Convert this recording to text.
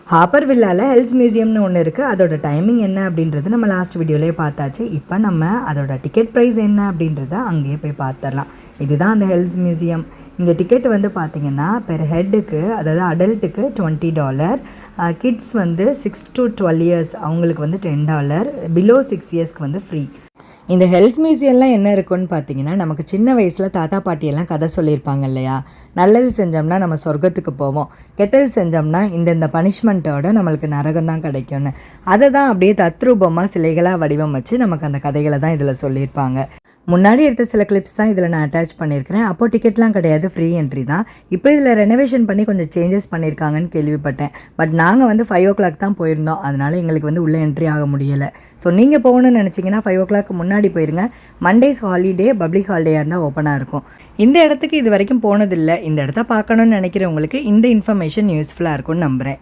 Hopper வில்லாவில் hells மியூசியம்னு ஒன்று இருக்குது. அதோட டைமிங் என்ன அப்படின்றது நம்ம லாஸ்ட் வீடியோலேயே பார்த்தாச்சு. இப்போ நம்ம அதோட டிக்கெட் ப்ரைஸ் என்ன அப்படின்றத அங்கேயே போய் பார்த்துடலாம். இதுதான் அந்த ஹெல்ஸ் மியூசியம். இங்கே டிக்கெட் வந்து பார்த்திங்கன்னா பெர் ஹெட்டுக்கு, அதாவது அடல்ட்டுக்கு $20, கிட்ஸ் வந்து 6 to 12 years அவங்களுக்கு வந்து $10, பிலோ 6 yearsக்கு வந்து ஃப்ரீ. இந்த ஹெல்த் மியூசியம்லாம் என்ன இருக்குன்னு பார்த்தீங்கன்னா, நமக்கு சின்ன வயசில் தாத்தா பாட்டியெல்லாம் கதை சொல்லியிருப்பாங்க இல்லையா, நல்லது செஞ்சோம்னா நம்ம சொர்க்கத்துக்கு போவோம், கெட்டது செஞ்சோம்னா இந்த பனிஷ்மெண்ட்டோட நம்மளுக்கு நரகம் தான் கிடைக்கும்னு. அதை தான் அப்படியே தத்ரூபமாக சிலைகளாக வடிவமைச்சு நமக்கு அந்த கதைகளை தான் இதில் சொல்லியிருப்பாங்க. முன்னாடி எடுத்த சில கிளிப்ஸ் தான் இதில் நான் அட்டாச் பண்ணியிருக்கிறேன். அப்போது டிக்கெட்லாம் கிடையாது, ஃப்ரீ என்ட்ரி தான். இப்போ இதில் ரெனோவேஷன் பண்ணி கொஞ்சம் சேஞ்சஸ் பண்ணியிருக்காங்கன்னு கேள்விப்பட்டேன். பட் நாங்கள் வந்து 5 o'clock தான் போயிருந்தோம். அதனால் எங்களுக்கு வந்து உள்ளே என்ட்ரி ஆக முடியலை. ஸோ நீங்கள் போகணுன்னு நினச்சிங்கன்னா 5 o'clock முன்னாடி போயிருங்க. மண்டேஸ் ஹாலிடே, பப்ளிக் ஹாலிடேயாக இருந்தால் ஓப்பனாக இருக்கும். இந்த இடத்துக்கு இது வரைக்கும் போனதில்லை, இந்த இடத்த பார்க்கணுன்னு நினைக்கிறவங்களுக்கு இந்த இன்ஃபர்மேஷன் யூஸ்ஃபுல்லாக இருக்கும்னு நம்புகிறேன்.